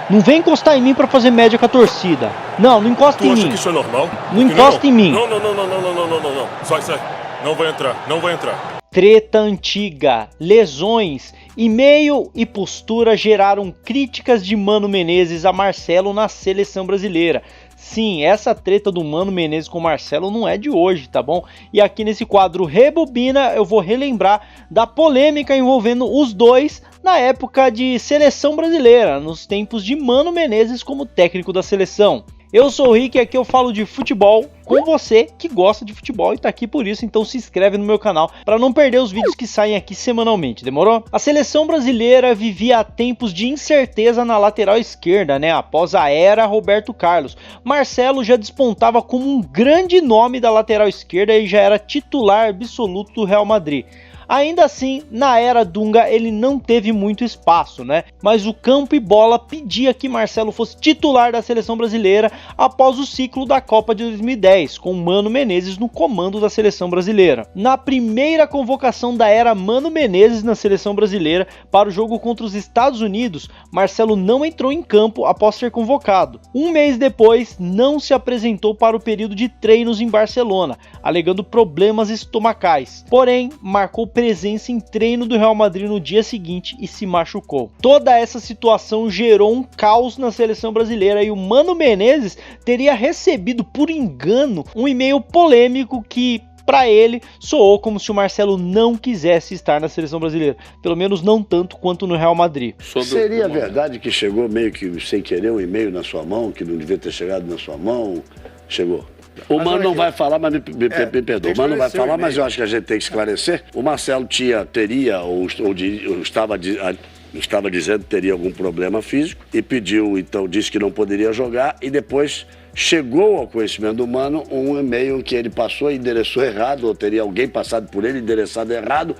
Não vem encostar em mim pra fazer média com a torcida. Não encosta em mim. Tu acha que isso é normal? Não encosta em mim. Não. Sai. Não vai entrar. Treta antiga, lesões, e-mail e postura geraram críticas de Mano Menezes a Marcelo na seleção brasileira. Sim, essa treta do Mano Menezes com o Marcelo não é de hoje, tá bom? E aqui nesse quadro Rebobina eu vou relembrar da polêmica envolvendo os dois na época de seleção brasileira, nos tempos de Mano Menezes como técnico da seleção. Eu sou o Rick e aqui eu falo de futebol com você que gosta de futebol e tá aqui por isso, então se inscreve no meu canal para não perder os vídeos que saem aqui semanalmente, demorou? A seleção brasileira vivia tempos de incerteza na lateral esquerda, né? Após a era Roberto Carlos. Marcelo já despontava como um grande nome da lateral esquerda e já era titular absoluto do Real Madrid. Ainda assim, na era Dunga ele não teve muito espaço, né? Mas o campo e bola pedia que Marcelo fosse titular da seleção brasileira após o ciclo da Copa de 2010, com Mano Menezes no comando da seleção brasileira. Na primeira convocação da era Mano Menezes na seleção brasileira para o jogo contra os Estados Unidos, Marcelo não entrou em campo após ser convocado. Um mês depois, não se apresentou para o período de treinos em Barcelona, alegando problemas estomacais. Porém, marcou presença em treino do Real Madrid no dia seguinte e se machucou. Toda essa situação gerou um caos na seleção brasileira e o Mano Menezes teria recebido por engano um e-mail polêmico que para ele soou como se o Marcelo não quisesse estar na seleção brasileira, pelo menos não tanto quanto no Real Madrid. Seria verdade que chegou meio que sem querer um e-mail na sua mão, que não devia ter chegado na sua mão? Chegou. O Mano não vai falar, mas me perdoa. O Mano não vai falar, mas eu acho que a gente tem que esclarecer. O Marcelo teria ou estava dizendo que teria algum problema físico e pediu, então, disse que não poderia jogar e depois chegou ao conhecimento do Mano um e-mail que ele passou e endereçou errado, ou teria alguém passado por ele endereçado errado,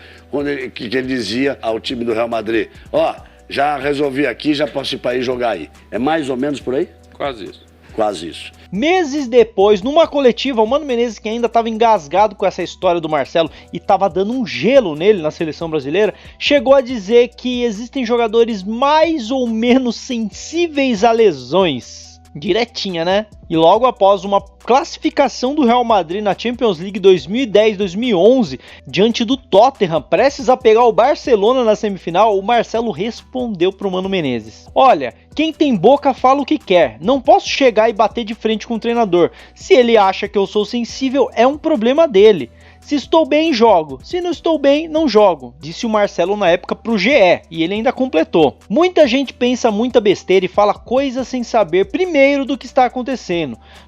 que ele dizia ao time do Real Madrid: ó, já resolvi aqui, já posso ir para aí jogar aí. É mais ou menos por aí? Quase isso. Quase isso. Meses depois, numa coletiva, o Mano Menezes, que ainda estava engasgado com essa história do Marcelo e estava dando um gelo nele na seleção brasileira, chegou a dizer que existem jogadores mais ou menos sensíveis a lesões. Diretinha, né? E logo após uma classificação do Real Madrid na Champions League 2010-2011, diante do Tottenham, prestes a pegar o Barcelona na semifinal, o Marcelo respondeu pro Mano Menezes: olha, quem tem boca fala o que quer, não posso chegar e bater de frente com o treinador. Se ele acha que eu sou sensível, é um problema dele. Se estou bem, jogo. Se não estou bem, não jogo, disse o Marcelo na época pro GE, e ele ainda completou: muita gente pensa muita besteira e fala coisas sem saber primeiro do que está acontecendo.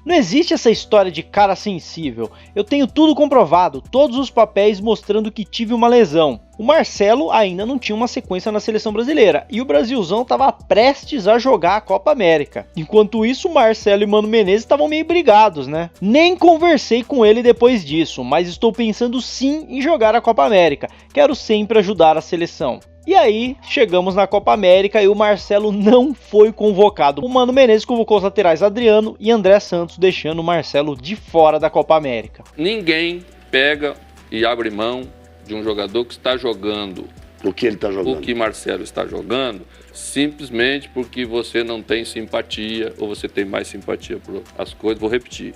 Não existe essa história de cara sensível. Eu tenho tudo comprovado, todos os papéis mostrando que tive uma lesão. O Marcelo ainda não tinha uma sequência na seleção brasileira e o Brasilzão estava prestes a jogar a Copa América. Enquanto isso, Marcelo e Mano Menezes estavam meio brigados, né? Nem conversei com ele depois disso, mas estou pensando sim em jogar a Copa América. Quero sempre ajudar a seleção. E aí, chegamos na Copa América e o Marcelo não foi convocado. O Mano Menezes convocou os laterais Adriano e André Santos, deixando o Marcelo de fora da Copa América. Ninguém pega e abre mão de um jogador que está jogando o que ele está jogando, o que Marcelo está jogando, simplesmente porque você não tem simpatia ou você tem mais simpatia por as coisas. Vou repetir: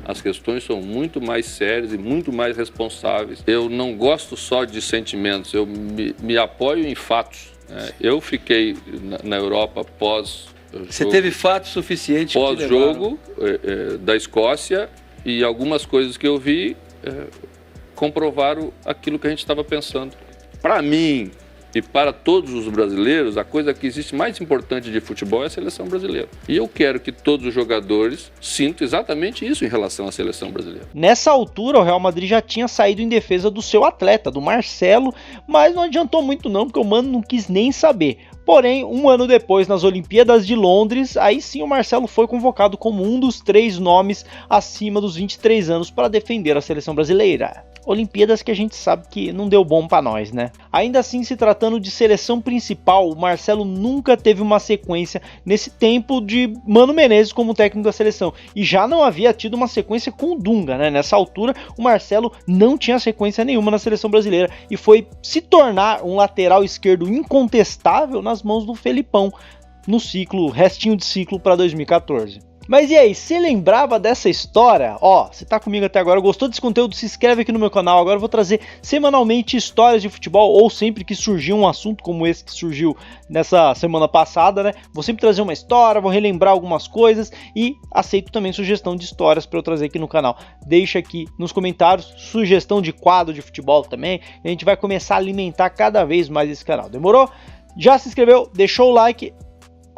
as questões são muito mais sérias e muito mais responsáveis. Eu não gosto só de sentimentos, eu me apoio em fatos. Eu fiquei na Europa pós... Você teve fatos suficientes pós-jogo da Escócia, e algumas coisas que eu vi comprovaram aquilo que a gente estava pensando. Para mim e para todos os brasileiros, a coisa que existe mais importante de futebol é a seleção brasileira. E eu quero que todos os jogadores sintam exatamente isso em relação à seleção brasileira. Nessa altura, o Real Madrid já tinha saído em defesa do seu atleta, do Marcelo, mas não adiantou muito não, porque o Mano não quis nem saber. Porém, um ano depois, nas Olimpíadas de Londres, aí sim o Marcelo foi convocado como um dos 3 nomes acima dos 23 anos para defender a seleção brasileira. Olimpíadas que a gente sabe que não deu bom pra nós, né? Ainda assim, se tratando de seleção principal, o Marcelo nunca teve uma sequência nesse tempo de Mano Menezes como técnico da seleção. E já não havia tido uma sequência com o Dunga, né? Nessa altura, o Marcelo não tinha sequência nenhuma na seleção brasileira e foi se tornar um lateral esquerdo incontestável nas mãos do Felipão. no ciclo, restinho de ciclo para 2014. Mas e aí, você lembrava dessa história? Ó, você tá comigo até agora, gostou desse conteúdo? Se inscreve aqui no meu canal. Agora eu vou trazer semanalmente histórias de futebol, ou sempre que surgir um assunto como esse que surgiu nessa semana passada, né? Vou sempre trazer uma história, vou relembrar algumas coisas e aceito também sugestão de histórias para eu trazer aqui no canal. Deixa aqui nos comentários sugestão de quadro de futebol também. A gente vai começar a alimentar cada vez mais esse canal. Demorou? Já se inscreveu? Deixou o like?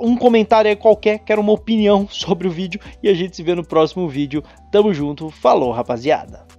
Um comentário aí qualquer, quero uma opinião sobre o vídeo e a gente se vê no próximo vídeo. Tamo junto, falou rapaziada!